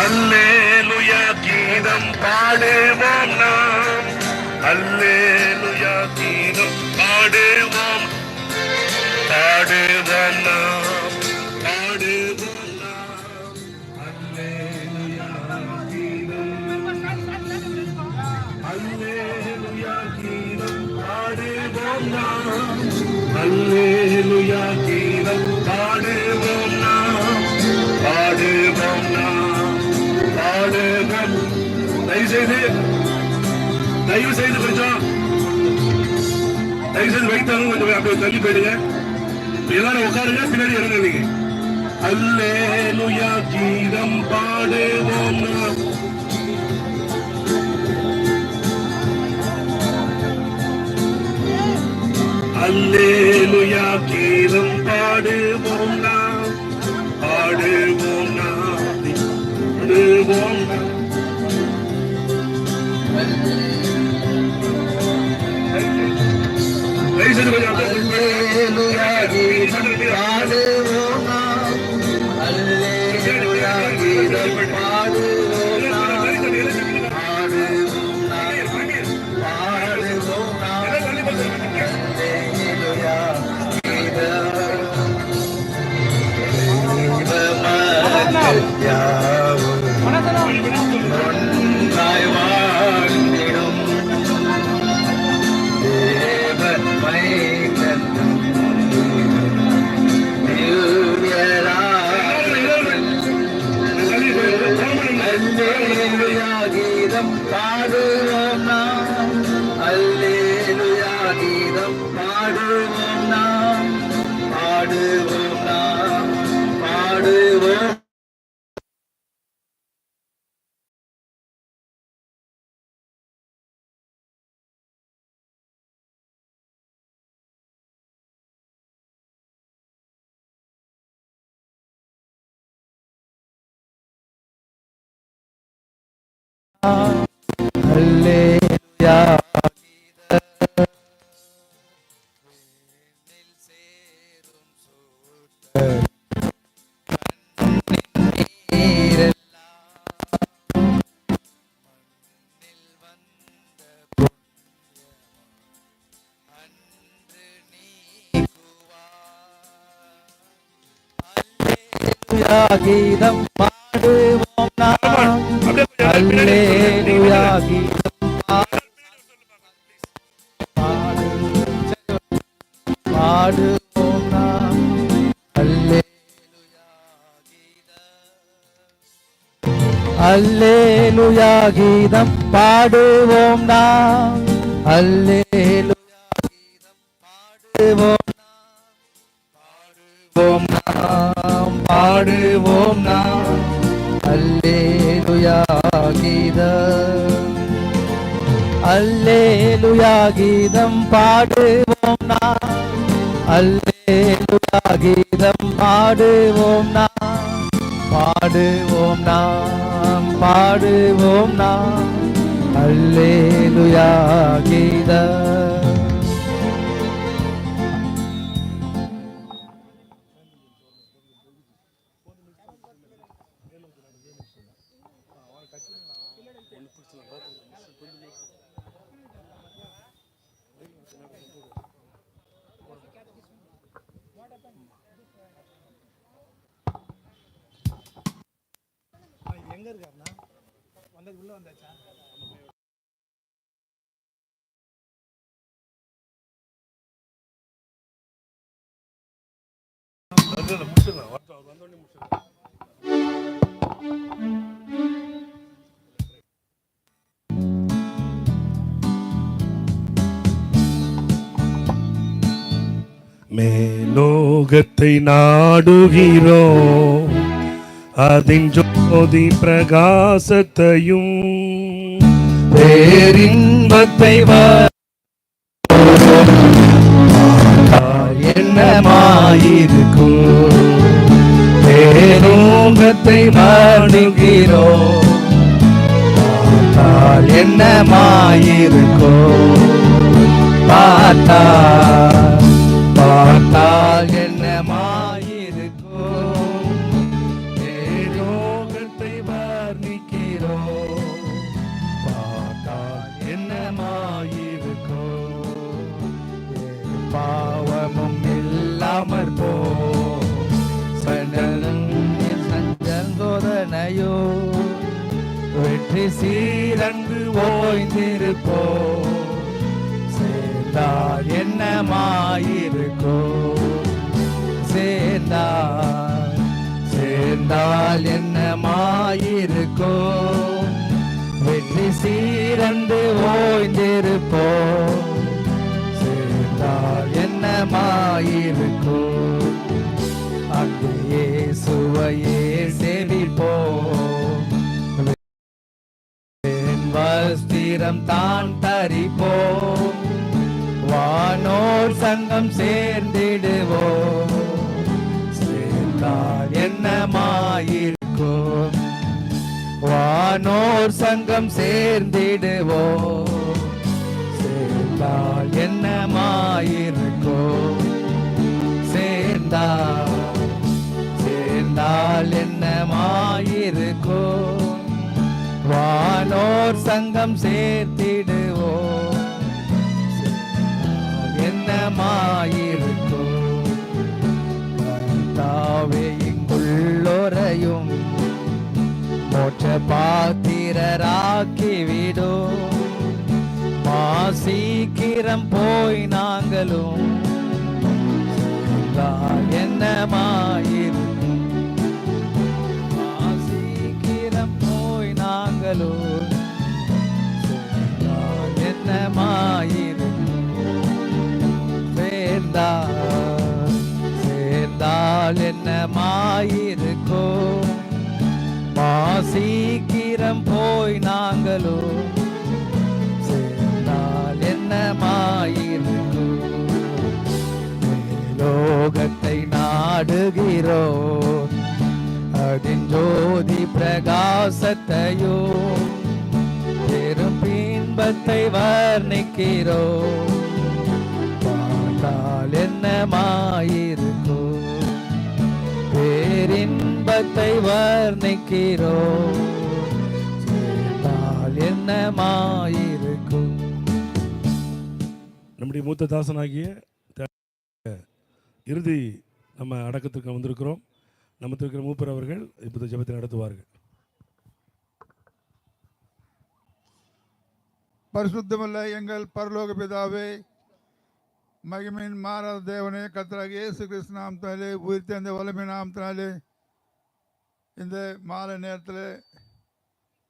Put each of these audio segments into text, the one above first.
அல்லேலூயா கீதம் பாடுவோம் நாம், அல்லேலூயா கீதம் பாடுவோம், பாடுவோம் நாம், பாடுவோம் நாம், அல்லேலூயா கீதம், அல்லேலூயா கீதம் பாடுவோம் நாம், அல்லேலூயா கீதம் பாடுவோம் நாம், பாடுவோம் நாம், பாடுவோம். தயவு செய்து கொஞ்சம் வைத்தாலும் கொஞ்சம் அப்படியே தள்ளி போயிடுங்க. எல்லாரும் உட்காருங்க, பின்னாடி இறங்குறீங்க. அல்லேலூயா கீதம் பாடுவோம் நாம், அல்லேலூயா கீதம் பாடுவோம் நாம், பாடுவோம் நாம், பாடுவோம் நாம். அல்லேலூயா கீதம் பாடுவோம் நாம், அல்லேலூயா கீதம் பாடுவோம் நாம், பாடுவோம் நாம், பாடுவோம் நாம், அல்லேலூயா கீதம் யாவும் ஒன்றாய் வாழ்ந்திடும் தேவன் மைந்தன் அல்லேலூயா கீதம் பாடுவோம் நாம், அல்லேலூயா கீதம் பாடுவோம் நாம், பாடுவோம் நாம், பாடுவோம். அல்லேலூயா சேரும் சூட்டர் கீதம் பாடுவோம் நாம், அல்லேலூயா கீதம் பாடுவோம் நாம், அல்லேலூயா கீதம் பாடுவோம் நாம், அல்லேலூயா கீதம் பாடுவோம் நாம், பாடுவோம் நாம், அல்லேலூயா கீதம், அல்லேலூயா கீதம் பாடுவோம் நாம், அல்லேலூயா கீதம் பாடுவோம் நாம், பாடுவோம் நாம், பாடுவோம் நாம், அல்லேலூயா கீதம். எங்க இருக்காருண்ணா? வந்தது உள்ள வந்தாச்சா? மேலோகத்தை நாடுகிறோம், அதின் ஜோதி பிரகாசத்தையும் பேரின்பத்தை என்னமாயிருக்கும். பேரோகத்தை நாடுகிறோம், பார்த்தால் என்னமாயிருக்கும். பார்த்தால் என்னமாயிருக்கும். பேரோகத்தை வர்ணிக்கிறோம், பார்த்தால் என்னமாயிருக்கும். பாவமும் இல்லாமற் போ சஞ்சோதனையோ வெற்றி சீரங்கு ஓய்ந்திருப்போ. சேர்ந்தால் என்னமாயிருக்கோ, சேர்ந்தால் என்னமாயிருக்கோ. வெற்றி சீரந்து ஓய்ந்திருப்போ. சேர்ந்தால் என்னமாயிருக்கோ. அங்கு இயேசுவையே சேவிப்போம், வஸ்திரம் தான் தரிப்போம். வானோர் சங்கம் சேர்ந்திடுவோம். சேர்ந்தால் என்னமாயிருக்கும். வானோர் சங்கம் சேர்ந்திடுவோம். சேர்ந்தால் என்னமாயிருக்கும். சேர்ந்தால் என்னமாயிருக்கும். வானோர் சங்கம் சேர்த்திடுவோம். என்னமாயிருக்கும். தாவே இங்குள்ளோரையும் மோட்ச பாத்திரராக்கிவிடும். சீக்கிரம் போய் நாங்களும் என்னமாயிருக்கும். சீக்கிரம் போய் நாங்களும் என்னமாயிருக்கும். சேர்ந்தால் என்னமாயிருக்கும். சீக்கிரம் போய் நாங்களும் சேர்ந்தால் என்னமாயிருக்கும். லோகத்தை நாடுகிறோம், அதின் ஜோதி பிரகாசத்தையோ. பெரும் இன்பத்தை வர்ணிக்கிறோம், பார்த்தால் என்னமாயிருக்கும். பேரின்பத்தை வர்ணிக்கிறோம், சேர்ந்தால் என்னமாயிருக்கும். நம்முடைய மூத்த தாசனாகிய இறுதி நம்ம அடக்கத்திற்கு வந்திருக்கிறோம். நமக்கு இருக்கிற மூப்பர் அவர்கள் இப்போது ஜெபத்தை நடத்துவார்கள். பரிசுத்தமல்ல எங்கள் பரலோக பிதாவே, மகிமையின் மாறாத தேவனே, கர்த்தராகிய இயேசு கிறிஸ்து நாமத்தினாலே, உயிர்த்த அந்த வல்லமை நாமத்தினாலே இந்த மாலை நேரத்தில்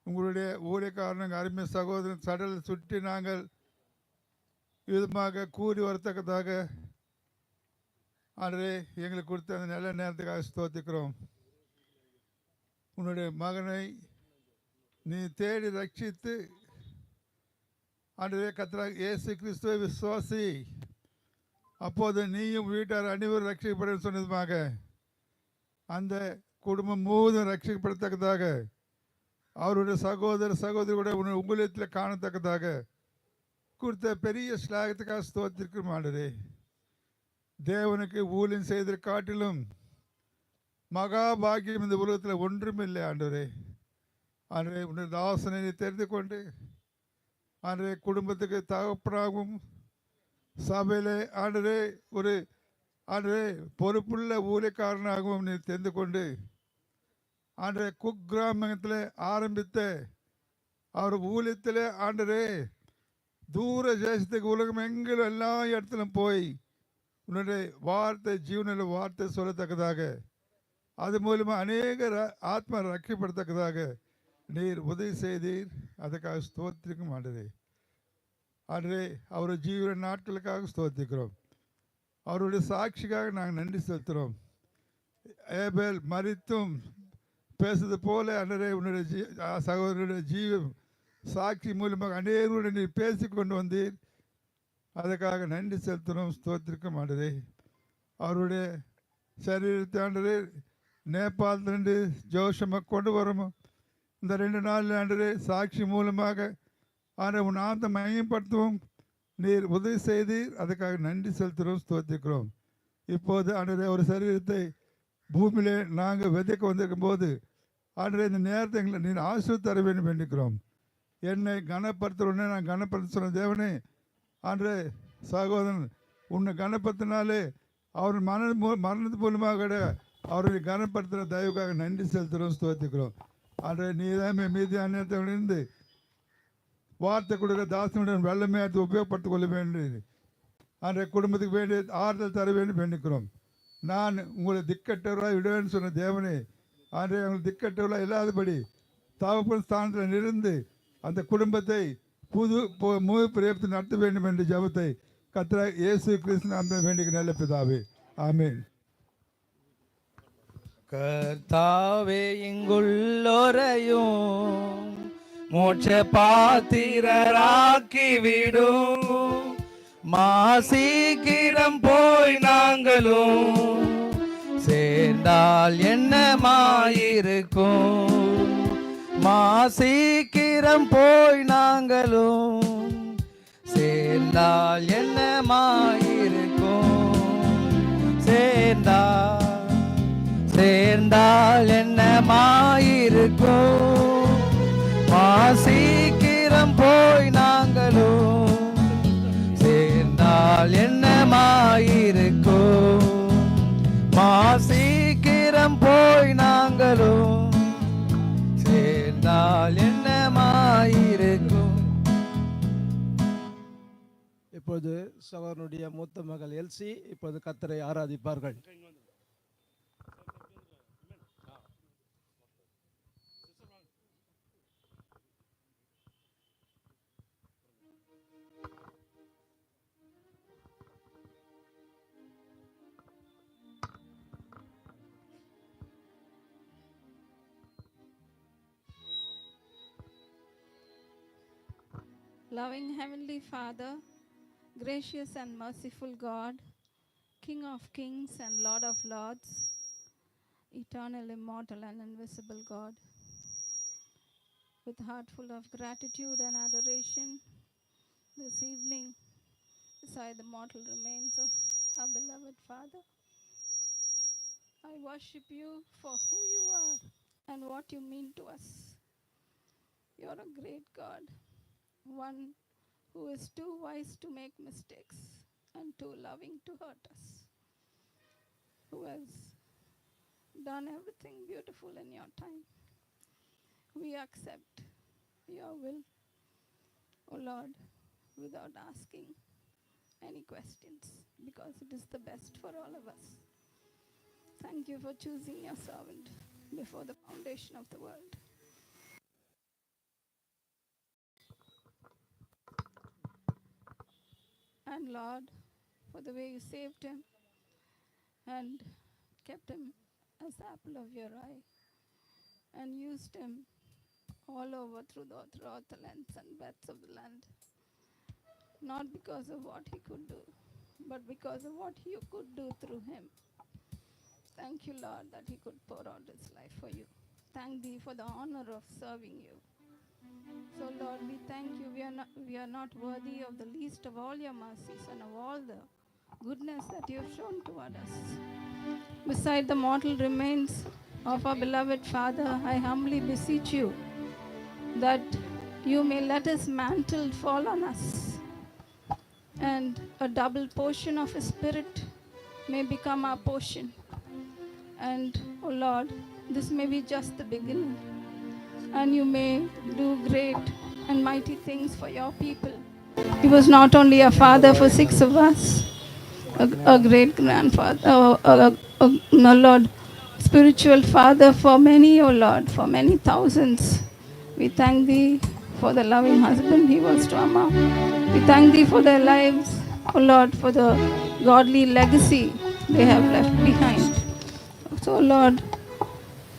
உங்களுடைய ஊழியக்காரன் அருமை சகோதரன் சடலை சுற்றி நாங்கள் விதமாக கூறி வரத்தக்கதாக ஆண்டவரே எங்களுக்கு கொடுத்த அந்த நல்ல நேரத்துக்காக ஸ்தோத்திக்கிறோம். உன்னுடைய மகனை நீ தேடி ரட்சித்து ஆண்டவரே கர்த்தராகிய இயேசு கிறிஸ்துவை விசுவாசி, அப்போது நீயும் வீட்டார் அனைவரும் ரட்சிக்கப்பட சொன்னதுமாக அந்த குடும்பம் முழுவதும் ரட்சிக்கப்படத்தக்கதாக அவருடைய சகோதர சகோதரியோட உங்களிடத்தில் காணத்தக்கதாக கொடுத்த பெரிய ஸ்லாகத்துக்காக ஸ்தோத்திருக்கிறோம். ஆண்டவரே தேவனுக்கு ஊழியம் செய்ததை காட்டிலும் மகாபாகியம் இந்த உலகத்தில் ஒன்றுமில்லை. ஆண்டவரே ஆண்டவரே உன்னுடைய தாசனை தெரிந்து கொண்டு ஆண்டவரே குடும்பத்துக்கு தகப்பனாகவும் சபையிலே ஆண்டவரே ஒரு ஆண்டவரே பொறுப்புள்ள ஊழியக்காரனாகவும் நீ தெரிந்து கொண்டு ஆண்டரே குக்கிராமத்தில் ஆரம்பித்த அவர் ஊழியத்தில் ஆண்டரே தூர தேசத்துக்கு உலகம் எங்கிலும் எல்லா இடத்திலும் போய் உன்னுடைய வார்த்தை ஜீவனில் வார்த்தை சொல்லத்தக்கதாக அது மூலமாக அநேக ஆத்மா ரட்சிப்படத்தக்கதாக நீர் உதவி செய்தீர். அதுக்காக ஸ்தோத்திரிக்கும் ஆண்டரே. ஆண்டரே அவருடைய ஜீவன நாட்களுக்காக ஸ்தோத்திக்கிறோம். அவருடைய சாட்சிக்காக நாங்கள் நன்றி செலுத்துகிறோம். ஏபேல் மரித்தும் பேசுறது போல ஆண்டரே உன்னுடைய சகோதரனுடைய ஜீவம் சாட்சி மூலமாக அநேகருடன் நீர் பேசி கொண்டு வந்தீர். அதுக்காக நன்றி செலுத்துகிறோம். ஸ்தோத்திரிக்கும் ஆண்டரே. அவருடைய சரீரத்தை ஆண்டரே நேபாளத்திலிருந்து ஜோஷமாக கொண்டு வரணும். இந்த 2 நாள் ஆண்டரே சாட்சி மூலமாக ஆண்டரை உன் ஆந்த மையப்படுத்துவோம். நீர் உதவி செய்தீர். அதுக்காக நன்றி செலுத்துகிறோம். ஸ்தோத்திக்கிறோம். இப்போது ஆண்டரே ஒரு சரீரத்தை பூமியிலே நாங்கள் விதைக்க வந்திருக்கும் போது ஆண்டரே இந்த நேரத்தை எங்களை நீர் ஆசீர்வதித்து தர வேண்டும் வேண்டிக்கிறோம். என்னை கனப்படுத்துகிறோன்னே நான் கனப்படுத்த சொன்ன தேவனே ஆண்டரே சகோதரன் உன்னை கனப்படுத்தினாலே அவர் மரணத்து மூலமாக அவரை கனப்படுத்துகிற தயவுக்காக நன்றி செலுத்துகிறோம். ஸ்தோத்திக்கிறோம். ஆண்டரே நீதான் மீதியான நேரத்திலிருந்து வார்த்தை கொடுக்குற தாசனுடன் வெள்ளமையாட்டு உபயோகப்படுத்திக் கொள்ள வேண்டும். அன்றைய குடும்பத்துக்கு வேண்டிய ஆறுதல் தர வேண்டும் வேண்டிக்கிறோம். நான் உங்களை திக்கட்டவராக விடுவேன்னு சொன்ன தேவனே அன்றைய அவங்களுக்கு திக்கட்டவராக இல்லாதபடி தகப்பன் ஸ்தானத்தில் இருந்து அந்த குடும்பத்தை முழு பிரயத்தை நடத்த வேண்டும் என்ற ஜெபத்தை கர்த்தராகிய இயேசு கிறிஸ்து நாமத்தில் வேண்டிய நல்ல பிதாவே, ஆமென். கர்த்தாவே இங்குள்ளோரையும் மோட்ச பாத்திரராக்கி விடும். மாசீக்கிரம் போய் நாங்களும் சேர்ந்தால் என்னமாயிருக்கும். மாசீக்கிரம் போய் நாங்களும் சேர்ந்தால் என்னமாயிருக்கும். சேர்ந்தால் என்னமாயிருக்கும். மாசீக்கிரம் போய் நாங்களும் சேர்ந்தால் என்னமாயிருக்கும். மாசீக்கிரம் போய் நாங்களும் சேர்ந்தால் என்னமாயிருக்கும். இப்பொழுது சகோதரனுடைய மூத்த மகள் எல்சி இப்பொழுது கர்த்தரை ஆராதிப்பார்கள். Loving Heavenly Father, gracious and merciful God, King of kings and Lord of lords, eternal, immortal and invisible God, with heart full of gratitude and adoration, this evening, beside the mortal remains of our beloved Father, I worship you for who you are and what you mean to us. You are a great God, one who is too wise to make mistakes and too loving to hurt us, who has done everything beautiful in your time. We accept your will, O Lord, without asking any questions, because it is the best for all of us. Thank you for choosing your servant before the foundation of the world. And Lord, for the way you saved him and kept him as the apple of your eye and used him all over throughout the lengths and breadths of the land, not because of what he could do, but because of what you could do through him. Thank you, Lord, that he could pour out his life for you. Thank thee for the honor of serving you. So Lord, we thank you. We are not worthy of the least of all your mercies and of all the goodness that you have shown toward us. Beside the mortal remains of our beloved Father, I humbly beseech you that you may let his mantle fall on us, and a double portion of his spirit may become our portion. And, O Lord, this may be just the beginning, and you may do great and mighty things for your people. He was not only a father for 6 of us, a great grandfather, no Lord, spiritual father for many, O Lord, for many thousands. We thank Thee for the loving husband he was to Amma. We thank Thee for their lives, O Lord, for the godly legacy they have left behind. So, Lord,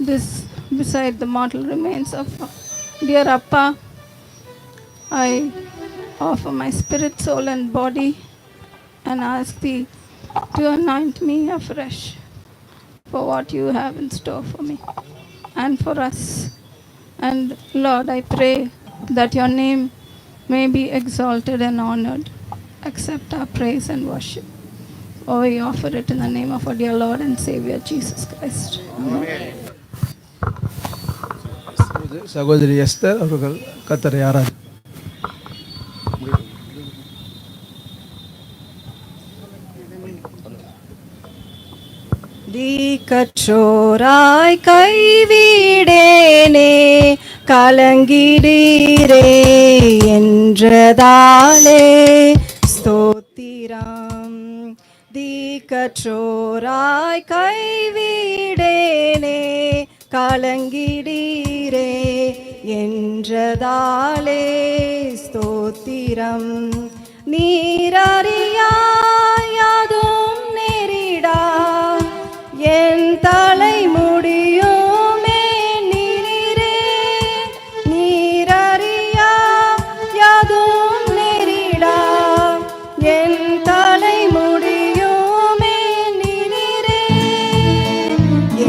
this beside the mortal remains of dear Appa, I offer my spirit, soul, and body and ask Thee to anoint me afresh for what You have in store for me and for us. And Lord, I pray that Your name may be exalted and honored. Accept our praise and worship. For we offer it in the name of our dear Lord and Savior Jesus Christ. Amen. சகோதரி Esther அவர்கள் கர்த்தரை ஆராதி. கற்றோராய் கைவிடேனே கலங்கிடீரே என்றதாலே ஸ்தோத்திரம். கற்றோராய் கைவிடேனே கலங்கிடீரே என்றதாலே ஸ்தோத்திரம். நீரறியாயதும் நேரிடா என் தலை முடியுமே நீரே. நீரறியாயதும் நேரிடா என் தலை முடியுமே நீரே.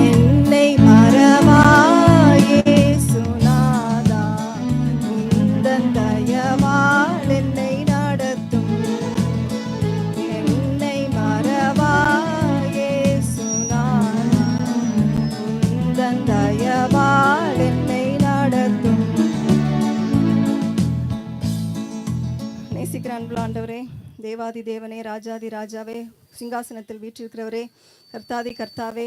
என்னை மறவாயே சுனாதா உந்தன் தயவால் என்னை நடத்தும். என்னை மறவாயே சுனாதா உந்தன் தயவால் என்னை நடத்தும். நேசிக்கிற அன்புள்ள ஆண்டவரே, தேவாதி தேவனே, ராஜாதி ராஜாவே, சிங்காசனத்தில் வீற்றிருக்கிறவரே, கர்த்தாதி கர்த்தாவே,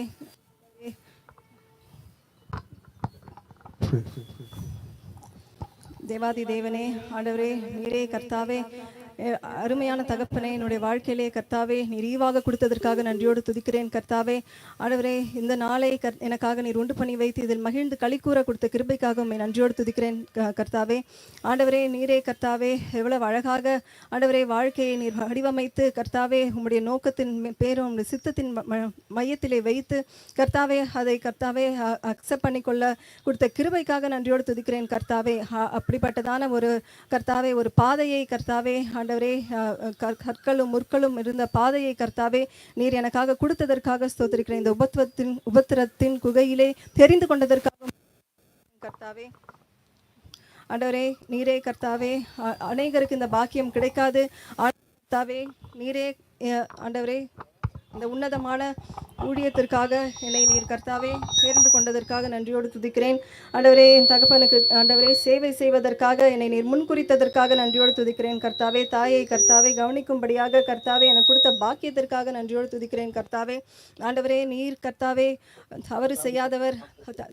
தேவாதி தேவனே, ஆண்டவரே, நீரே கர்த்தாவே, அருமையான தகப்பனே, என்னுடைய வாழ்க்கையிலே கர்த்தாவே நீர் ஈவாக கொடுத்ததற்காக நன்றியோடு துதிக்கிறேன் கர்த்தாவே. ஆண்டவரே, இந்த நாளை எனக்காக நீர் உண்டு பண்ணி வைத்து இதில் மகிழ்ந்து களிக்கூற கொடுத்த கிருபைக்காக உம்மை நன்றியோடு துதிக்கிறேன் கர்த்தாவே. ஆண்டவரே, நீரே கர்த்தாவே, எவ்வளவு அழகாக ஆண்டவரே வாழ்க்கையை நீர் வடிவமைத்து கர்த்தாவே உம்முடைய நோக்கத்தின் பேரும் உம்முடைய சித்தத்தின் மையத்திலே வைத்து கர்த்தாவே அதை கர்த்தாவே அக்செப்ட் பண்ணிக்கொள்ள கொடுத்த கிருபைக்காக நன்றியோடு துதிக்கிறேன் கர்த்தாவே. அப்படிப்பட்டதான ஒரு கர்த்தாவே ஒரு பாதையை கர்த்தாவே ஆண்டவரே கற்களும் முற்களும் இருந்த பாதையை கர்த்தாவே நீர் எனக்காக கொடுத்ததற்காக ஸ்தோத்திரிக்கிறேன். இந்த உபத்திரத்தின் குகையிலே தெரிந்து கொண்டதற்காக கர்த்தாவே. ஆண்டவரே, நீரே கர்த்தாவே, அநேகருக்கு இந்த பாக்கியம் கிடைக்காது கர்த்தாவே. நீரே ஆண்டவரே, இந்த உன்னதமான ஊழியத்திற்காக என்னை நீர் கர்த்தாவே தேர்ந்து கொண்டதற்காக நன்றியோடு துதிக்கிறேன். ஆண்டவரே, என் தகப்பனுக்கு ஆண்டவரே சேவை செய்வதற்காக என்னை நீர் முன்குறித்ததற்காக நன்றியோடு துதிக்கிறேன் கர்த்தாவே. தாயை கர்த்தாவே கவனிக்கும்படியாக கர்த்தாவே எனக்கு கொடுத்த பாக்கியத்திற்காக நன்றியோடு துதிக்கிறேன் கர்த்தாவே. ஆண்டவரே, நீர் கர்த்தாவே தவறு செய்யாதவர்,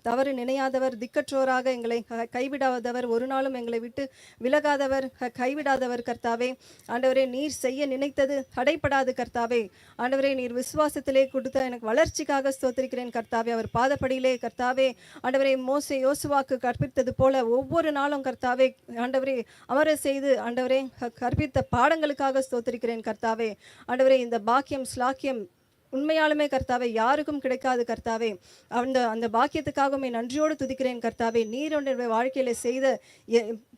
தவறு நினையாதவர், திக்கற்றோராக எங்களை கைவிடாதவர், ஒரு நாளும் எங்களை விட்டு விலகாதவர், கைவிடாதவர் கர்த்தாவே. ஆண்டவரே, நீர் செய்ய நினைத்தது தடைப்படாது கர்த்தாவே. ஆண்டவரே, நீர் விசுவாசத்திலே கொடுத்த எனக்கு வளர்ச்சிக்காக ஸ்தோத்திரிக்கிறேன் கர்த்தாவே. அவர் பாதப்படியிலே கர்த்தாவே ஆண்டவரே மோசே யோசுவாக்கு கற்பித்தது போல ஒவ்வொரு நாளும் கர்த்தாவே ஆண்டவரே அமர செய்து ஆண்டவரே கற்பித்த பாடங்களுக்காக ஸ்தோத்திரிக்கிறேன் கர்த்தாவே. ஆண்டவரே, இந்த பாக்கியம் ஸ்லாக்கியம் உண்மையாலுமே கர்த்தாவே யாருக்கும் கிடைக்காது கர்த்தாவே. அந்த பாக்கியத்துக்காகவே நன்றியோடு துதிக்கிறேன் கர்த்தாவே. நீர் உன்னுடைய வாழ்க்கையில செய்த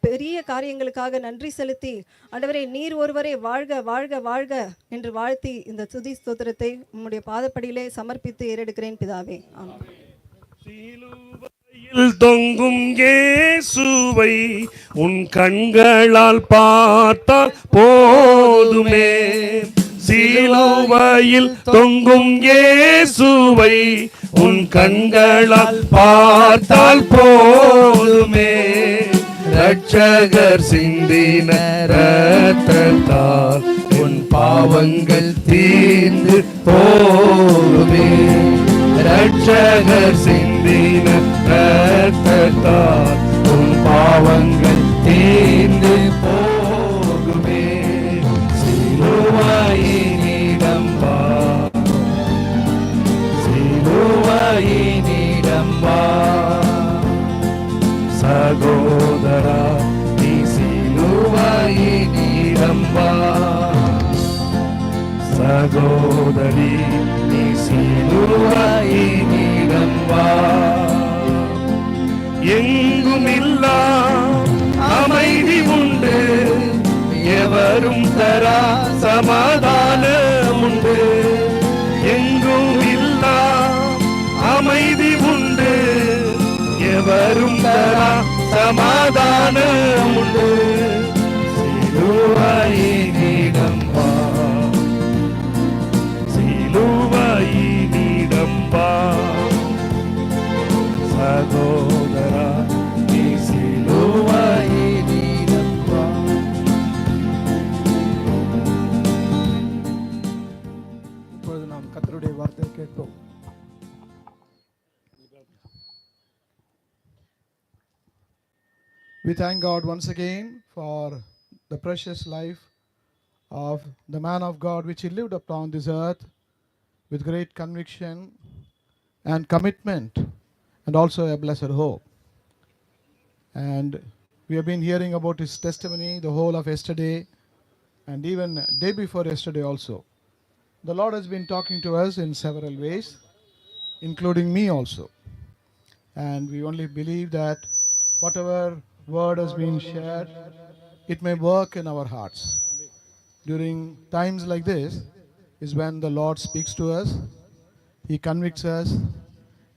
பெரிய காரியங்களுக்காக நன்றி செலுத்தி ஆண்டவரே நீர் ஒருவரே வாழ்க வாழ்க வாழ்க என்று வாழ்த்தி இந்த துதி ஸ்தோத்திரத்தை உம்முடைய பாதப்படியிலே சமர்ப்பித்து ஏறெடுக்கிறேன் பிதாவே. ஆமென். சிலுவையில் தொங்கும் இயேசுவை உன் கண்களால் பார்த்தால் போதுமே. சிலுவையில் தொங்கும் இயேசுவை உன் கண்களால் பார்த்தால் போதுமே. ரட்சகர் சிந்தின இரத்தத்தால் உன் பாவங்கள் தீர்ந்து போகுமே. ரட்சகர் சிந்தின இரத்தத்தால் உன் பாவங்கள் தீர்ந்து போகுமே. சிலுவையினிடம் வா, சிலுவையினிடம் வா. சகோதரா நீ சிலுவையினிடம் வா. சகோதரி நீ சிலுவையினிடம் வா. எங்குமில்லா அமைதி உண்டு, எவரும் தரா சமாதானம் உண்டு. எங்கும் இல்லா அமைதி உண்டு, எவரும் தரா சமாதானம் உண்டு. சிலுவையினிடம் வா, சிலுவையினிடம் வா. சகோதரா நீ சிலுவையினிடம் வா. இப்பொழுது நாம் கர்த்தருடைய வார்த்தையை கேட்போம். We thank God once again for the precious life of the man of God which he lived upon this earth with great conviction and commitment and also a blessed hope. And we have been hearing about his testimony the whole of yesterday and even day before yesterday also. The Lord has been talking to us in several ways, including me also. And we only believe that whatever word has been shared, it may work in our hearts. During times like this is when the Lord speaks to us, he convicts us,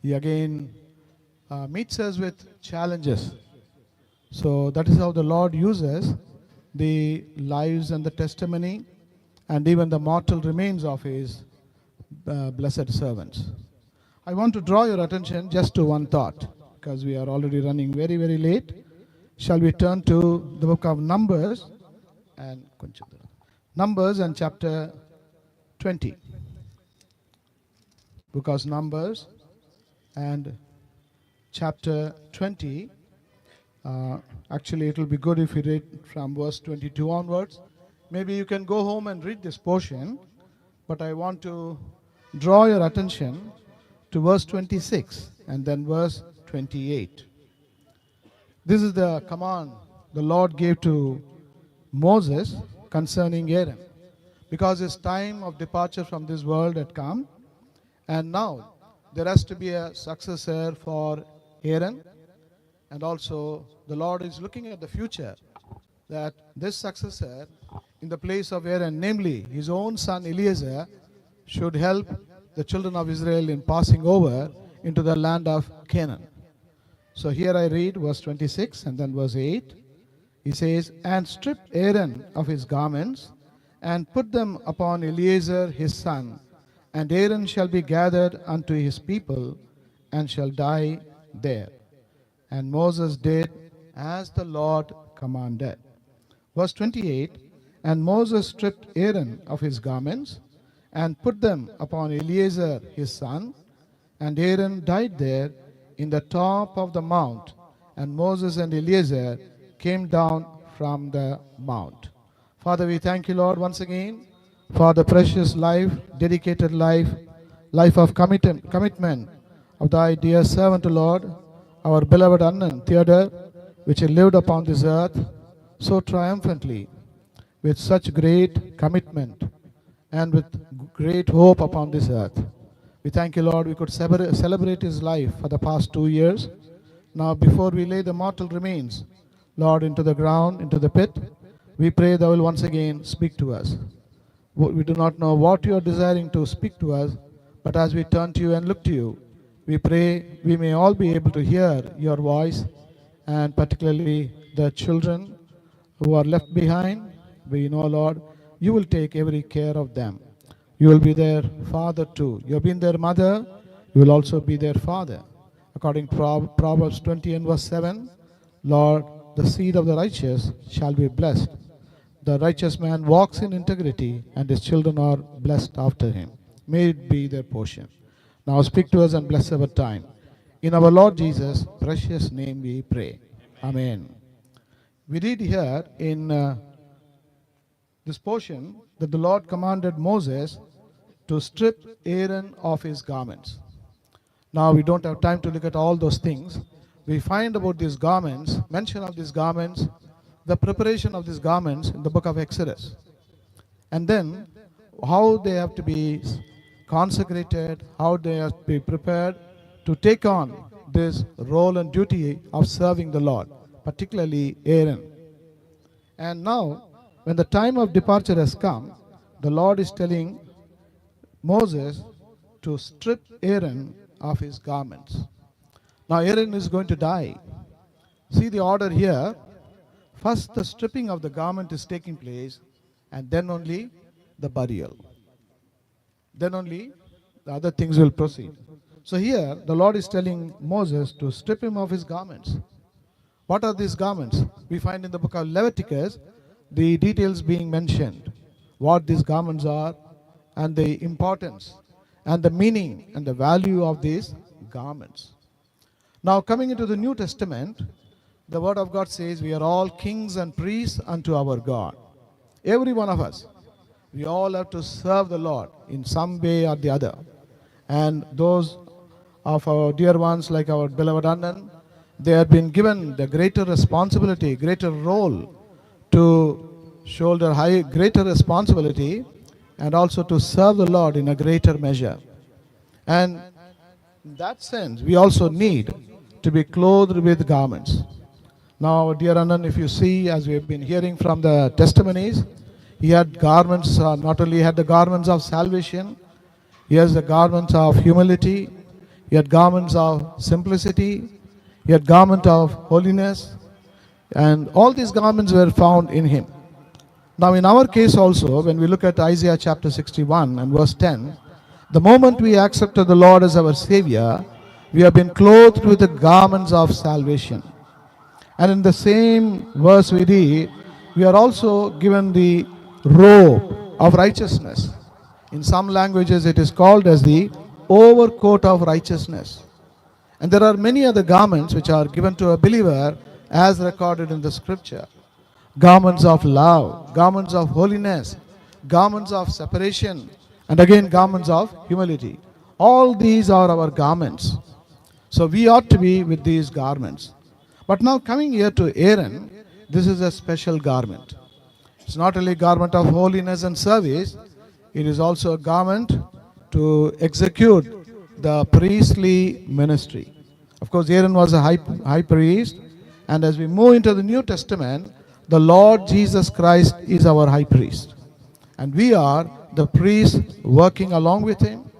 he again meets us with challenges. So that is how the Lord uses the lives and the testimony and even the mortal remains of his blessed servants. I want to draw your attention just to one thought, because we are already running very, very late. Shall we turn to the book of Numbers and chapter 20. Because Numbers and chapter 20, actually it will be good if you read from verse 22 onwards. Maybe you can go home and read this portion, but I want to draw your attention to verse 26 and then verse 28. This is the command the Lord gave to Moses concerning Aaron, because his time of departure from this world had come, and now there has to be a successor for Aaron. And also the Lord is looking at the future, that this successor in the place of Aaron, namely his own son Eliezer, should help the children of Israel in passing over into the land of Canaan. So here I read verse 26 and then verse 8. He says, and strip Aaron of his garments and put them upon Eliezer his son, and Aaron shall be gathered unto his people and shall die there. And Moses did as the Lord commanded. Verse 28, and Moses stripped Aaron of his garments and put them upon Eliezer his son, and Aaron died there in the top of the mount, and Moses and Eliezer came down from the mount. Father, we thank you, Lord, once again for the precious life, dedicated life of commitment of thy dear servant, Lord, our beloved Annan Theodore, which he lived upon this earth so triumphantly, with such great commitment and with great hope upon this earth. We thank you, Lord, we could celebrate his life for the past 2 years. Now, before we lay the mortal remains, Lord, into the ground, into the pit, we pray thou will once again speak to us. We do not know what you are desiring to speak to us, but as we turn to you and look to you, we pray we may all be able to hear your voice, and particularly the children who are left behind. We know, Lord, you will take every care of them. You will be their father too. You have been their mother, you will also be their father. According to Proverbs 20 and verse 7, Lord, the seed of the righteous shall be blessed. The righteous man walks in integrity, and his children are blessed after him. May it be their portion. Now speak to us and bless our time. In our Lord Jesus' precious name we pray. Amen. We read here in this portion that the Lord commanded Moses to strip Aaron of his garments. Now we don't have time to look at all those things. We find about these garments, mention of these garments, the preparation of these garments in the book of Exodus. And then how they have to be consecrated, how they have to be prepared to take on this role and duty of serving the Lord, particularly Aaron. And now, when the time of departure has come, the Lord is telling Moses to strip Aaron of his garments. Now Aaron is going to die. See the order here. First the stripping of the garment is taking place, and then only the burial. Then only the other things will proceed. So here the Lord is telling Moses to strip him of his garments. What are these garments? We find in the book of Leviticus the details being mentioned, what these garments are, and the importance and the meaning and the value of these garments. Now coming into the New Testament, the Word of God says we are all kings and priests unto our God. Every one of us, we all have to serve the Lord in some way or the other. And those of our dear ones like our beloved Annan, they have been given the greater responsibility, greater role to shoulder greater responsibility and also to serve the Lord in a greater measure. And in that sense, we also need to be clothed with garments. Now, dear Anand, if you see, as we have been hearing from the testimonies, he had garments, not only had the garments of salvation, he has the garments of humility, he had garments of simplicity, he had garment of holiness, and all these garments were found in him. Now in our case also, when we look at Isaiah chapter 61 and verse 10, the moment we accepted the Lord as our Savior, we have been clothed with the garments of salvation. And in the same verse we read, we are also given the robe of righteousness. In some languages it is called as the overcoat of righteousness. And there are many other garments which are given to a believer as recorded in the scripture. Garments of love, garments of holiness, garments of separation, and again garments of humility. All these are our garments. So we ought to be with these garments. But now coming here to Aaron, this is a special garment. It's not only a garment of holiness and service, it is also a garment to execute the priestly ministry. Of course, Aaron was a high priest, and as we move into the New Testament, the Lord Jesus Christ is our high priest. And we are the priests working along with him,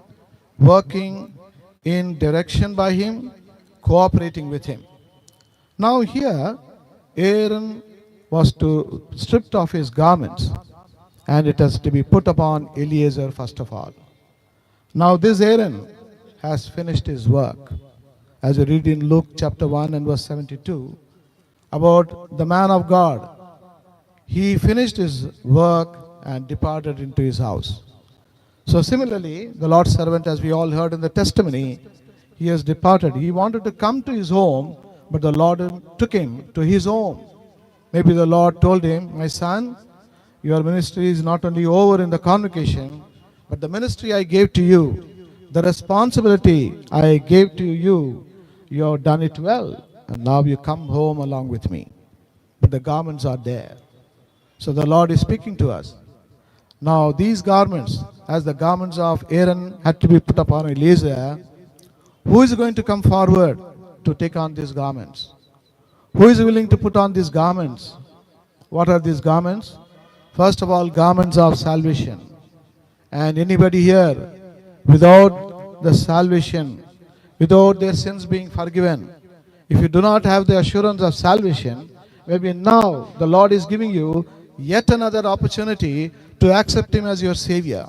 working in direction by him, cooperating with him. Now here, Aaron was to stripped off his garments, and it has to be put upon Eleazar first of all. Now this Aaron has finished his work. As we read in Luke chapter 1 and verse 72, about the man of God, he finished his work and departed into his house. So similarly, the Lord's servant, as we all heard in the testimony, he has departed. He wanted to come to his home, but the Lord took him to his home. Maybe the Lord told him, my son, your ministry is not only over in the convocation, but the ministry I gave to you, the responsibility I gave to you, you have done it well, and now you come home along with me. But the garments are there. So the Lord is speaking to us. Now these garments, as the garments of Aaron had to be put upon Eleazar, who is going to come forward to take on these garments? Who is willing to put on these garments? What are these garments? First of all, garments of salvation. And anybody here without the salvation, without their sins being forgiven, if you do not have the assurance of salvation, maybe now the Lord is giving you yet another opportunity to accept him as your Savior.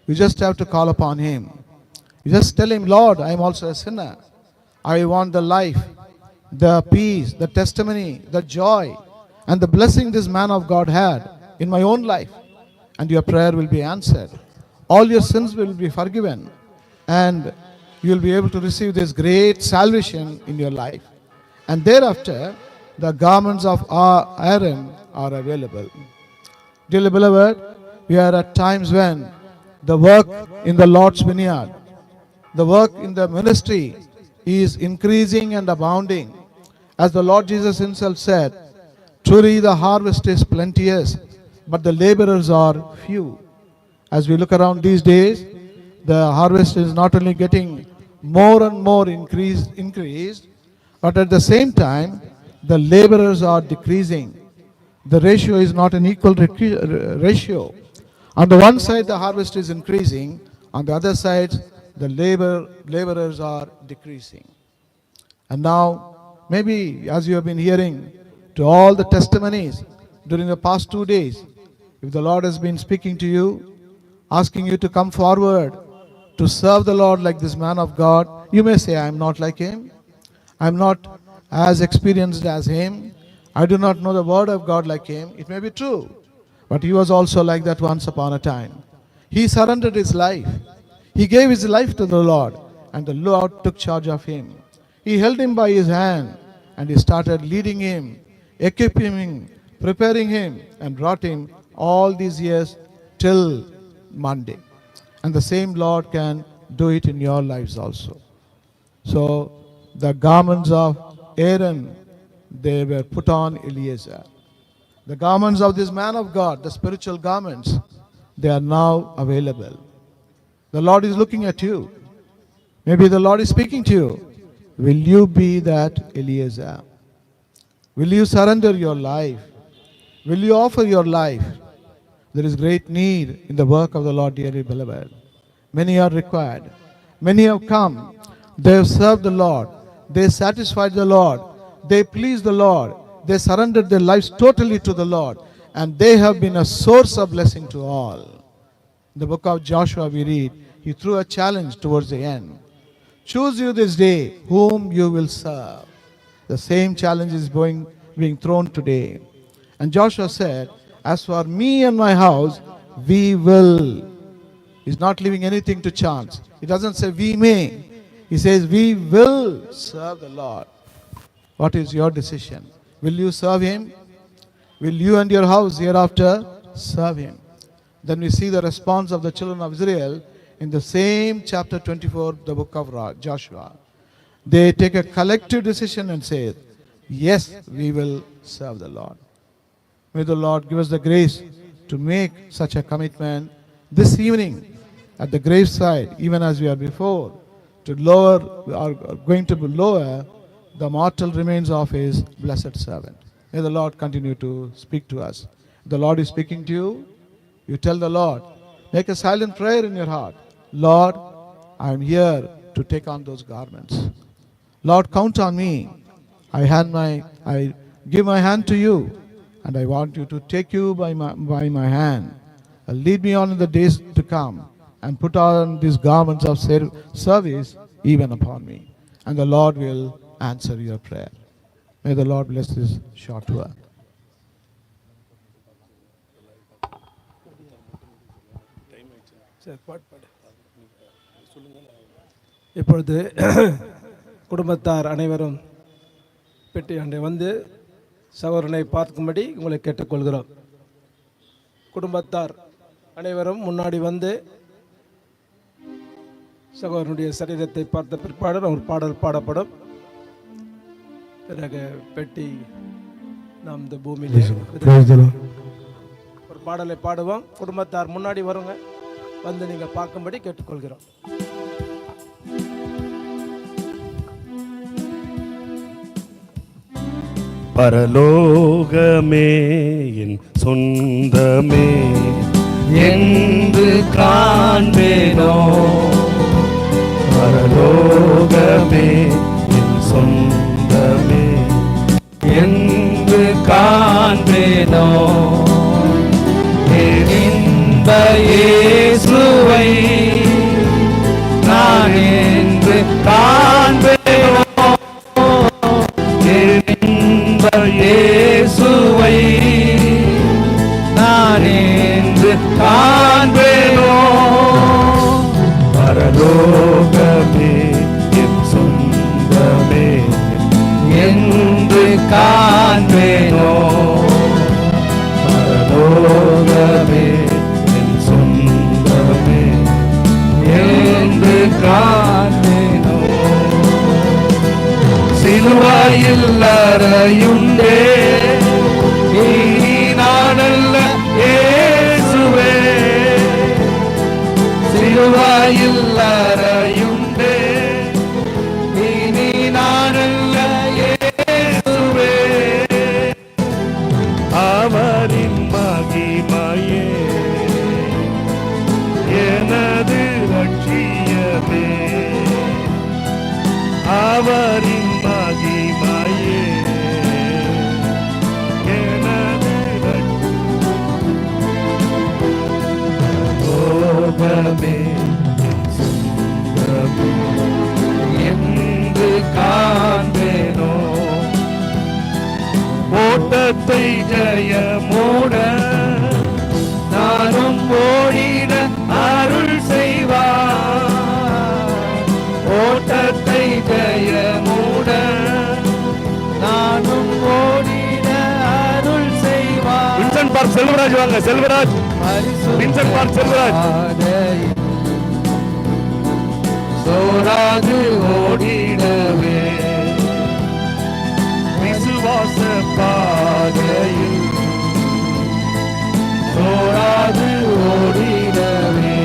You just have to call upon him. You just tell him, Lord, I am also a sinner. I want the life, the peace, the testimony, the joy, and the blessing this man of God had in my own life. And your prayer will be answered. All your sins will be forgiven. And you will be able to receive this great salvation in your life. And thereafter, the garments of Aaron are available. Dearly beloved, we are at times when the work in the Lord's vineyard, the work in the ministry is increasing and abounding. As the Lord Jesus himself said, truly the harvest is plenteous, but the laborers are few. As we look around these days, the harvest is not only getting more and more increased, but at the same time, the laborers are decreasing. The ratio is not an equal ratio. On the one side, the harvest is increasing. On the other side, the laborers are decreasing. And now, maybe as you have been hearing to all the testimonies during the past 2 days, if the Lord has been speaking to you, asking you to come forward to serve the Lord like this man of God, you may say, I am not like him. I am not as experienced as him. I do not know the word of God like him. It may be true. But he was also like that once upon a time. He surrendered his life. He gave his life to the Lord, and the Lord took charge of him. He held him by his hand, and he started leading him, equipping him, preparing him, and brought him all these years till Monday. And the same Lord can do it in your lives also. So the garments of Aaron, they were put on Eleazar. The garments of this man of God, the spiritual garments, they are now available. The Lord is looking at you. Maybe the Lord is speaking to you. Will you be that Eleazar? Will you surrender your life? Will you offer your life? There is great need in the work of the Lord, dearly beloved. Many are required. Many have come. They have served the Lord. They satisfied the Lord. They pleased the Lord. They surrendered their lives totally to the Lord. And they have been a source of blessing to all. In the book of Joshua we read, he threw a challenge towards the end. Choose you this day whom you will serve. The same challenge is being thrown today. And Joshua said, as for me and my house, we will. He's not leaving anything to chance. He doesn't say we may. He says we will serve the Lord. What is your decision? Will you serve him? Will you and your house hereafter serve him? Then we see the response of the children of Israel in the same chapter 24, the book of Joshua. They take a collective decision and say, yes, we will serve the Lord. May the Lord give us the grace to make such a commitment this evening at the graveside, even as we are before, to going to lower the mortal remains of his blessed servant. May the Lord continue to speak to us. If the Lord is speaking to you, you tell the Lord, make a silent prayer in your heart. Lord, I am here to take on those garments. Lord, count on me. I give my hand to you, and I want you to take you by my hand. Lead me on in the days to come, and put on these garments of service even upon me. And the Lord will answer your prayer. May the Lord bless this short word. இப்பொழுது குடும்பத்தார் அனைவரும் பெட்டி அண்டை வந்து சகோதரனை பார்க்கும்படி உங்களை கேட்டுக்கொள்கிறோம். குடும்பத்தார் அனைவரும் முன்னாடி வந்து சகோதரனுடைய சரீரத்தை பார்த்த பிற்பாடு ஒரு பாடல் பாடப்படும். பிறகு பெட்டி நாம் இந்த பூமியில் ஒரு பாடலை பாடுவோம். குடும்பத்தார் முன்னாடி வருங்க, வந்து நீங்கள் பார்க்கும்படி கேட்டுக்கொள்கிறோம். பரலோகமே என் சொந்தமே என்று காண்பேனோ, பரலோகமே என் சொந்தமே என்று காண்பேனோ, இந்த இயேசுவை நான் என்று காண்பேனோ, இந்த இயேசுவை நான் என்று காண்பேனோ, பரலோகமே சிலுவையில் அறையுண்டே இனி நானல்ல இயேசுவே சிலுவையில் அறையுண்டே இனி நானல்ல இயேசுவே அவரின் மகிமையே எனது லட்சியமே அவரின் மகிமையே எனது லோகமே சுந்தரமே என்று காண்பேனோ ஓட்டத்தை ஜெயமோட நானும் ஓடிட அருள் செய்வார் ஓட்டத்தை ஜெயமோட நானும் ஓடிட அருள் செய்வார் வின்சென்ட் பார்க் செல்வராஜ் வாங்க செல்வராஜ் வின்சென்ட் பார்க் செல்வராஜ் சோராது ஓடிடவே விசுவாச பாதையில் சோராது ஓடிடவே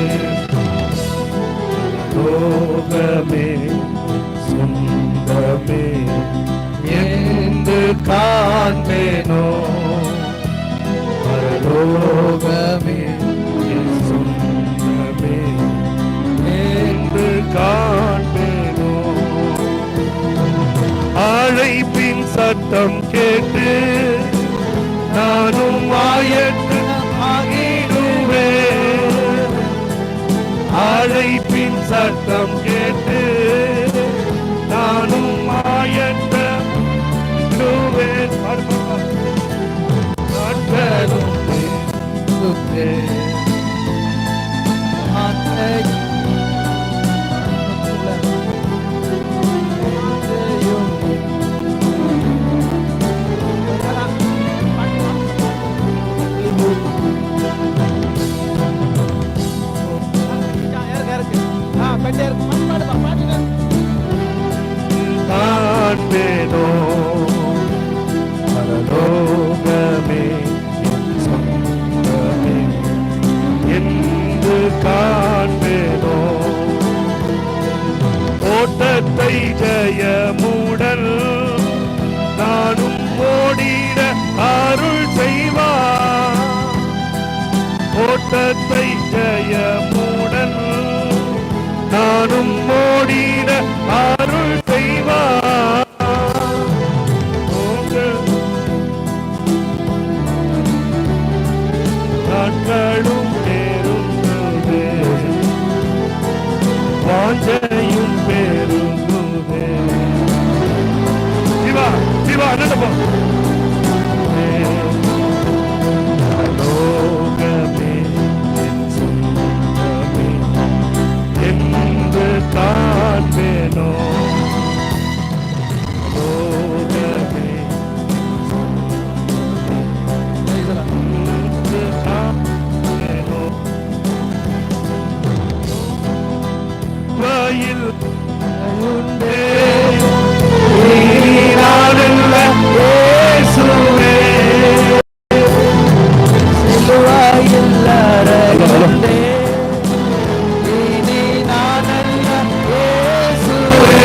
லோகமே சொந்தமே என்று காண்பேனோ பரலோகமே என் சொந்தமே என்று காண்பேனோ அழைப்பின் சத்தம் கேட்டு நானும் ஆயத்து ஆகிடுவேன் அழைப்பின் சத்தம் கேட்டு நானும் ஆயத்தடுவேன் நாட்களும் காண்பேனோ பரலோகமே என் சொந்தமே என்று காண்பேனோ ஓட்டத்தை ஜெயமுடன் நானும் ஓடிட அருள் செய்வார் ஓட்டத்தை ஜெயமுடன் நானும் ஓடிட அருள் செய்வார் நாட்களும் பேருந்துவே வாஞ்சையும் பேருந்துவே சிவா சிவா நடப்போ லோகமே என் சொந்தமே என்று காண்பேனோ லோகமே என்று காண்பேனோ வயில் உண்டே நீரானல்ல இயேசுவே சிலுவையில் அறையுண்டே இனி நானல்ல இயேசுவே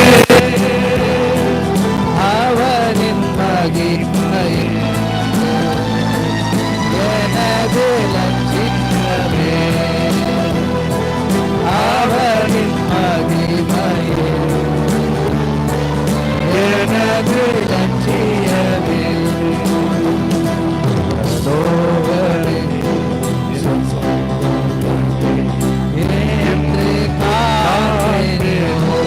அவரின் மகிமையே எனது லட்சியமே அவரின் மகிமையே எனது லட்சியமே லோகமே என்று காண்பேனோ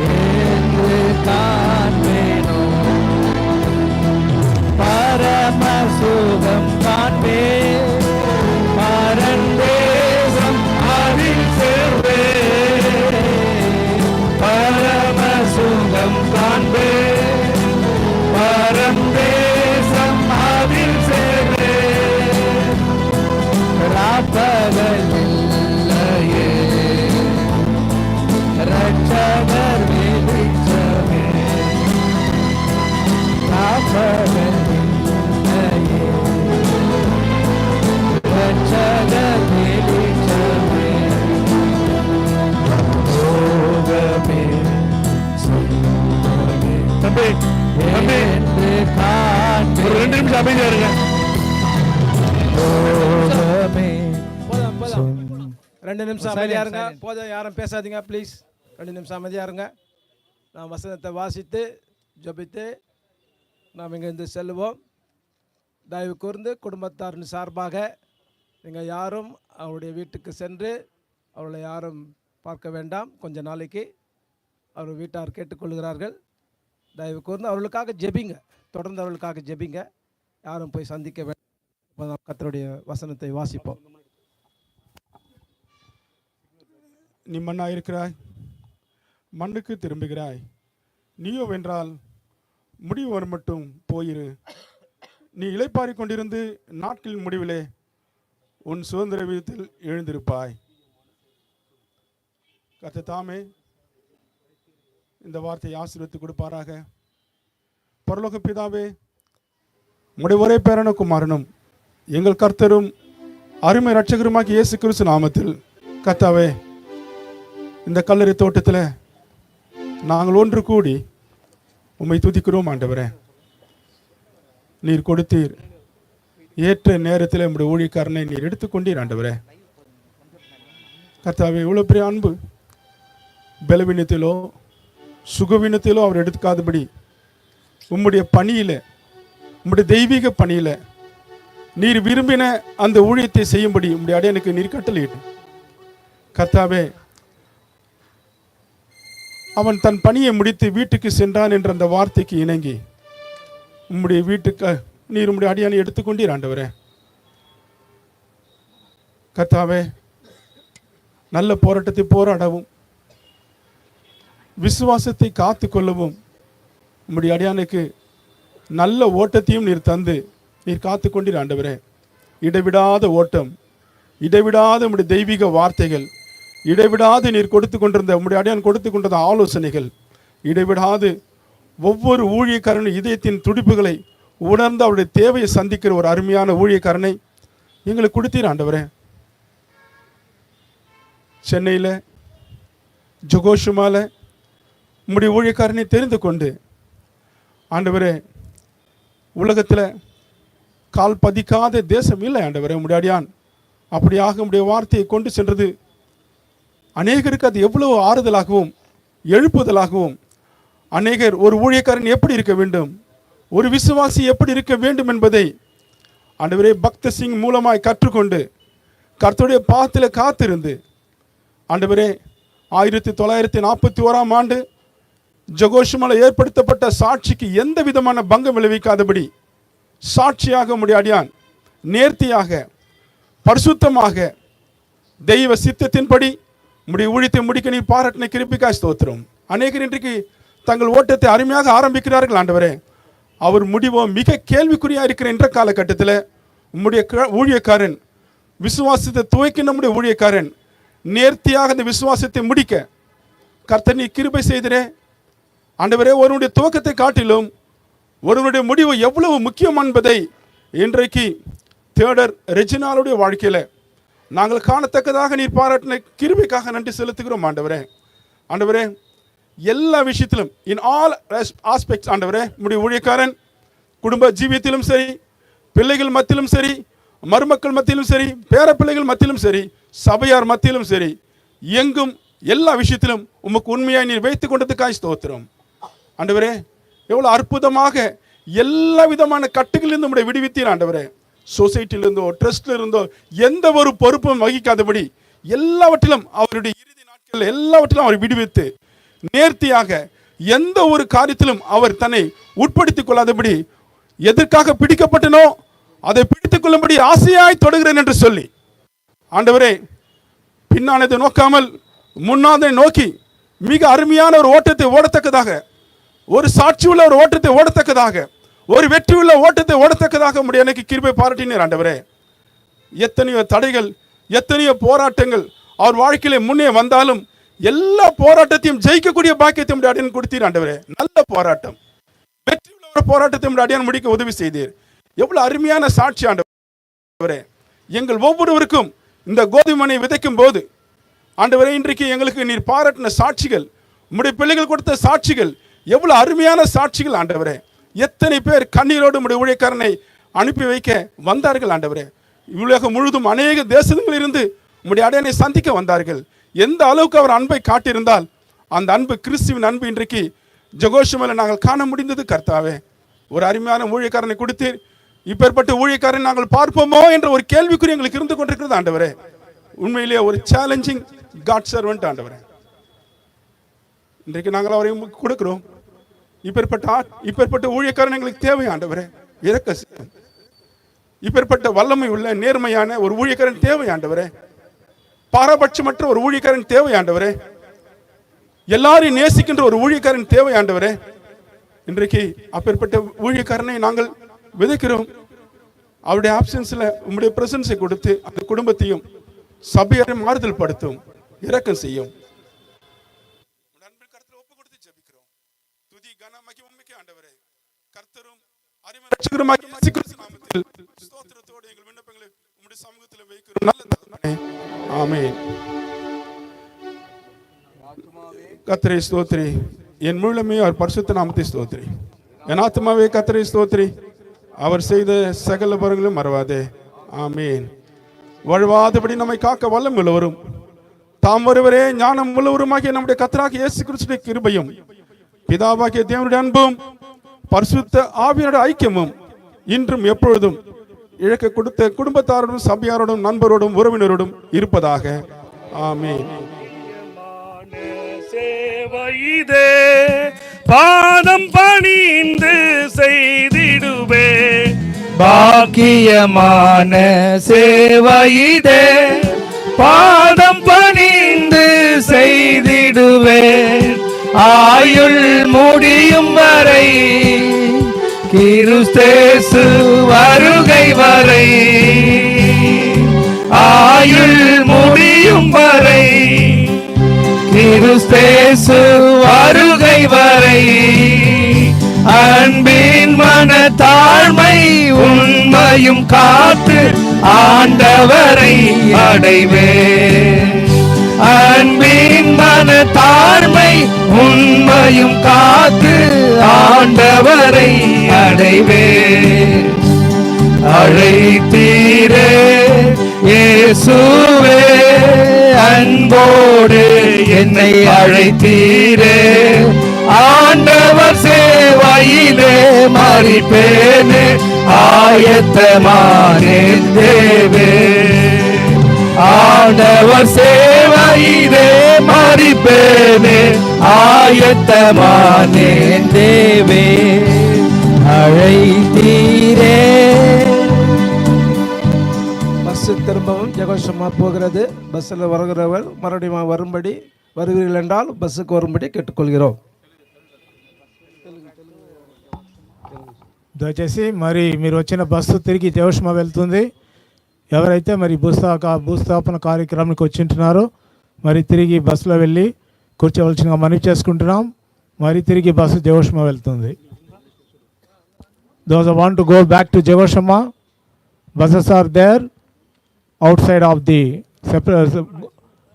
என்று காண்பேனோ பரம சுகம் காண்பே பரந்தேசம் அதில் சேர்வே பரம சுகம் காண்பே பரந்தேசம் அதில் சேர்வே ராப்பகலில்லையே தம்பி தம்பி என்று ஒரு 2 நிமிஷம் அமைதியா இருங்க. காண்போமே. போதும் போதும் 2 நிமிஷம் அமைதியா இருங்க. போதும், யாரும் பேசாதீங்க ப்ளீஸ். 2 நிமிஷம் அமைதியா இருங்க. நாம் வசனத்தை வாசித்து ஜெபித்து நாம் இங்கிருந்து செல்வோம். தயவு கூர்ந்து குடும்பத்தாரின் சார்பாக நீங்கள் யாரும் அவருடைய வீட்டுக்கு சென்று அவளை யாரும் பார்க்க வேண்டாம். கொஞ்ச நாளைக்கு அவர் வீட்டார் கேட்டுக்கொள்கிறார்கள். தயவு கூர்ந்து அவர்களுக்காக ஜெபிங்க, தொடர்ந்து அவர்களுக்காக ஜெபிங்க. யாரும் போய் சந்திக்க வேண்டாம். இப்போ நாம் கர்த்தருடைய வசனத்தை வாசிப்போம். நீ மண்ணாக இருக்கிறாய், மண்ணுக்கு திரும்புகிறாய். நீயோ வென்றால் முடிவு வரும் மட்டும் போயிரு. நீ இளைப்பாறிக் கொண்டிருந்து நாட்களின் முடிவிலே உன் சுதந்திர வீதத்தில் எழுந்திருப்பாய். கர்த்தர் தாமே இந்த வார்த்தையை ஆசீர்வதித்து கொடுப்பாராக. பரலோக பிதாவே, உம்முடைய ஒரே பேரன குமாரனும் எங்கள் கர்த்தரும் அருமை இரட்சகருமாகிய இயேசு கிறிஸ்து நாமத்தில் கர்த்தாவே, இந்த கல்லறை தோட்டத்தில் நாங்கள் ஒன்று கூடி உம்மை துதிக்கிறோம் ஆண்டவரே. நீர் கொடுத்தீர், ஏற்ற நேரத்தில் நம்முடைய ஊழியக்காரனை நீர் எடுத்துக்கொண்டீர் ஆண்டவரே. கர்த்தாவே, இவ்வளோ பெரிய அன்பு பலவீனத்திலோ சுகவீனத்திலோ அவர் எடுத்துக்காதபடி உம்முடைய பணியில், உம்முடைய தெய்வீக பணியில் நீர் விரும்பின அந்த ஊழியத்தை செய்யும்படி உம்முடைய அடியனுக்கு நீர் கட்டளையிட்டு கர்த்தாவே, அவன் தன் பணியை முடித்து வீட்டுக்கு சென்றான் என்ற அந்த வார்த்தைக்கு இணங்கி உம்முடைய வீட்டுக்கு நீர் உம்முடைய அடியானை எடுத்துக்கொண்டீர் ஆண்டவரே. கர்த்தாவே, நல்ல போராட்டத்தை போராடவும் விசுவாசத்தை காத்து கொள்ளவும் உம்முடைய அடியானுக்கு நல்ல ஓட்டத்தையும் நீர் தந்து நீர் காத்து கொண்டீர் ஆண்டவரே. இடைவிடாத ஓட்டம், இடைவிடாத உம்முடைய தெய்வீக வார்த்தைகள், இடைவிடாது நீர் கொடுத்து கொண்டிருந்த உம்முடைய அடியான் கொடுத்து கொண்டிருந்த ஆலோசனைகள், இடைவிடாது ஒவ்வொரு ஊழியக்காரனின் இதயத்தின் துடிப்புகளை உணர்ந்து அவருடைய தேவையை சந்திக்கிற ஒரு அருமையான ஊழியக்காரனை எங்களுக்கு கொடுத்தீர் ஆண்டவரே. சென்னையில் ஜொகோஷுமால உம்முடைய ஊழியக்காரனை தெரிந்து கொண்டு ஆண்டவரே, உலகத்தில் கால் பதிக்காத தேசம் இல்லை ஆண்டவரே. உம்முடைய அடியான் அப்படியாக உம்முடைய வார்த்தையை கொண்டு சென்றது அநேகருக்கு அது எவ்வளவு ஆறுதலாகவும் எழுப்புதலாகவும், அநேகர் ஒரு ஊழியக்காரன் எப்படி இருக்க வேண்டும், ஒரு விசுவாசி எப்படி இருக்க வேண்டும் என்பதை ஆண்டவரே பக்த சிங் மூலமாய் கற்றுக்கொண்டு கர்த்தருடைய பாதத்தில் காத்திருந்து ஆண்டவரே 1941ஆம் ஆண்டு ஜொகோஷுமால ஏற்படுத்தப்பட்ட சாட்சிக்கு எந்த விதமான பங்கம் விளைவிக்காதபடி சாட்சியாக உம்முடைய அடியான் நேர்த்தியாக பரிசுத்தமாக தெய்வ சித்தத்தின்படி உம்முடைய ஊழியத்தை முடிக்க நீ பாராட்டின கிருபைக்காய் ஸ்தோத்திரம். அநேகர் இன்றைக்கு தங்கள் ஓட்டத்தை அருமையாக ஆரம்பிக்கிறார்கள் ஆண்டவரே. அவர் முடிவோ மிக கேள்விக்குறியாக இருக்கிற என்ற காலகட்டத்தில் உம்முடைய ஊழியக்காரன் விசுவாசத்தை துவைக்க நம்முடைய ஊழியக்காரன் நேர்த்தியாக அந்த விசுவாசத்தை முடிக்க கர்த்தர் நீ கிருபை செய்திரே ஆண்டவரே. ஒருவனுடைய துவக்கத்தை காட்டிலும் ஒருவனுடைய முடிவு எவ்வளவு முக்கியம் என்பதை இன்றைக்கு தேடர் ரெஜினாலுடைய வாழ்க்கையில் நாங்கள் காணத்தக்கதாக நீர் பாராட்டின கிருபைக்காக நன்றி செலுத்துகிறோம் ஆண்டவரே. ஆண்டவரே, எல்லா விஷயத்திலும் இன் ஆல் ஆஸ்பெக்ட்ஸ் ஆண்டவரே, உம்முடைய ஊழியக்காரன் குடும்ப ஜீவியத்திலும் சரி, பிள்ளைகள் மத்தியிலும் சரி, மருமக்கள் மத்தியிலும் சரி, பேர பிள்ளைகள் மத்தியிலும் சரி, சபையார் மத்தியிலும் சரி, எங்கும் எல்லா விஷயத்திலும் உமக்கு உண்மையாக நீர் வைத்துக் கொண்டதுக்காய் ஸ்தோத்திரம் ஆண்டவரே. எவ்வளோ அற்புதமாக எல்லா விதமான கட்டுகளிலிருந்து நம்முடைய விடுவித்தீர் ஆண்டவரே. சொசைட்டிலிருந்தோ ட்ரஸ்ட்ல இருந்தோ எந்த ஒரு பொறுப்பும் வகிக்காதபடி எல்லாவற்றிலும் அவருடைய இறுதி நாட்கள் எல்லாவற்றிலும் அவர் விடுவித்து நேர்த்தியாக எந்த ஒரு காரியத்திலும் அவர் தன்னை உட்படுத்திக் கொள்ளாதபடி எதற்காக பிடிக்கப்பட்டனோ அதை பிடித்துக் கொள்ளும்படி ஆசையாய் தொடுகிறேன் என்று சொல்லி ஆண்டவரே, பின்னானதை நோக்காமல் முன்னாதை நோக்கி மிக அருமையான ஒரு ஓட்டத்தை ஓடத்தக்கதாக, ஒரு சாட்சி உள்ள ஒரு ஓட்டத்தை ஓடத்தக்கதாக, ஒரு வெற்றி உள்ள ஓட்டத்தை ஓடத்தக்கதாக உம்முடைய எனக்கு கிருபை பாராட்டினீர் ஆண்டவரே. எத்தனையோ தடைகள், எத்தனையோ போராட்டங்கள் அவர் வாழ்க்கையில முன்னே வந்தாலும் எல்லா போராட்டத்தையும் ஜெயிக்கக்கூடிய பாக்கியத்தை உம்முடைய அடியான் கொடுத்தீர் ஆண்டவரே. நல்ல போராட்டம், வெற்றி உள்ள ஒரு போராட்டத்தை உம்முடைய அடியான் முடிக்க உதவி செய்தீர். எவ்வளவு அருமையான சாட்சி ஆண்டவரே. எங்கள் ஒவ்வொருவருக்கும் இந்த கோதுமனை விதைக்கும் போது ஆண்டவரே, இன்றைக்கு எங்களுக்கு நீர் பாராட்டின சாட்சிகள், உம்முடைய பிள்ளைகள் கொடுத்த சாட்சிகள் எவ்வளவு அருமையான சாட்சிகள் ஆண்டவரே. எத்தனை பேர் கண்ணீரோடு உம்முடைய ஊழியக்காரனை அனுப்பி வைக்க வந்தார்கள் ஆண்டவரே. உலகம் முழுதும் அநேக தேசங்களில் இருந்து உம்முடைய அடையனை சந்திக்க வந்தார்கள். எந்த அளவுக்கு அவர் அன்பை காட்டியிருந்தால் அந்த அன்பு, கிறிஸ்துவின் அன்பு இன்றைக்கு ஜெகோஷமில் நாங்கள் காண முடிந்தது கர்த்தாவே. ஒரு அருமையான ஊழியக்காரனை கொடுத்து இப்பேற்பட்ட ஊழியக்காரனை நாங்கள் பார்ப்போமோ என்ற ஒரு கேள்விக்குறி எங்களுக்கு இருந்து கொண்டிருக்கிறது ஆண்டவரே. உண்மையிலேயே ஒரு சேலஞ்சிங் காட் சர்வெண்ட் ஆண்டவரே. இன்றைக்கு நாங்கள் அவரை கொடுக்கிறோம். இப்பேற்பட்ட ஊழியக்காரன் எங்களுக்கு தேவை ஆண்டவரே. இறக்க இப்பேற்பட்ட வல்லமை உள்ள நேர்மையான ஒரு ஊழியக்காரன் தேவை ஆண்டவரே. பாரபட்சமற்ற ஒரு ஊழியக்காரன் தேவை ஆண்டவரே. எல்லாரையும் நேசிக்கின்ற ஒரு ஊழியக்காரன் தேவை ஆண்டவரே. இன்றைக்கு அப்பேற்பட்ட ஊழியக்காரனை நாங்கள் விதைக்கிறோம். அவருடைய ஆப்சன்ஸ்ல உங்களுடைய பிரசன்ஸை கொடுத்து அந்த குடும்பத்தையும் சபையாரையும் மாறுதல் படுத்தும், இரக்கம் செய்யும். ஒப்பு கொடுத்து ஜெபிக்கிறோம். துதி கன மகிமைக்கு ஆண்டவரே, கர்த்தரும் அருமை இரட்சகருமாகிய இயேசு கிறிஸ்து நாமத்தில் ஸ்தோத்திரத்தோடு எங்கள் விண்ணப்பங்களை உம்முடைய சமூகத்தில் வைக்கிறோம். நல்ல தகப்பனே, ஆமென். கர்த்தரை ஸ்தோத்திரி, என் முழுமே அவர் பரிசுத்த நாமத்தை ஸ்தோத்திரி. என் ஆத்மாவே கர்த்தரை ஸ்தோத்திரி, அவர் செய்த சகல பரங்களும் மறவாதே. ஆமென். வழுவாதபடி நம்மை காக்க வல்லம் உள்ளவரும் தாம் ஒருவரே ஞானம் உள்ளவருமாகிய நம்முடைய கர்த்தராகிய இயேசு கிறிஸ்துவின் கிருபையும் பிதாவாகிய தேவனுடைய அன்பும் பரிசுத்த ஆவியானுடைய ஐக்கியமும் இன்றும் எப்பொழுதும் இழக்க கொடுத்த குடும்பத்தாரோடும் சபையாரோடும் நண்பரோடும் உறவினரோடும் இருப்பதாக. ஆமென். சேவையிதே பாதம் பணிந்து செய்திடுவே, பாக்கியமான சேவையிதே பாதம் பணிந்து செய்திடுவே. ஆயுள் முடியும் வரை கிறிஸ்தேசு வருகை வரை, ஆயுள் முடியும் வரை கிறிஸ்தேசு வருகை வரை, அன்பின் மனத்தாழ்மை உண்மையும் காத்து ஆண்டவரை அடைவே. அன்பின் மனத்தாழ்மை உண்மையும் காத்து ஆண்டவரை அடைவே. அழைத்தீரே இயேசுவே, அன்போடு என்னை அழைத்தீரே. ஆண்டவர் சேவையிலே மறிப்பேனே, ஆயத்தமானேன் தேவே. ஆண்டவர் சேவையிலே மறிப்பேனே, ஆயத்தமானேன் தேவே. அழைத்தீரே. பஸ் திரும்பவும் ஜெகோஷமா போகிறது. பஸ்ஸில் வருகிறவர்கள் மறுபடியும் வருவீர்கள் என்றால் பஸ்ஸுக்கு வரும்படி கேட்டுக்கொள்கிறோம். దయచేసి మరి మీరు వచ్చిన బస్సు తిరిగి జెగోషమా వెళ్తుంది. ఎవరైతే మరి భూస్థాపన కార్యక్రమానికి వచ్చింటున్నారో మరి తిరిగి బస్సులో వెళ్ళి కూర్చోవలసినగా మనవి చేసుకుంటున్నాం. మరి తిరిగి బస్సు జెగోషమా వెళ్తుంది. Those who want to go back to Jegoshama, buses are there outside of the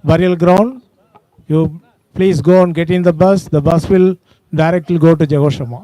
burial ground. You please go and get in the bus. The bus will directly go to Jegoshama.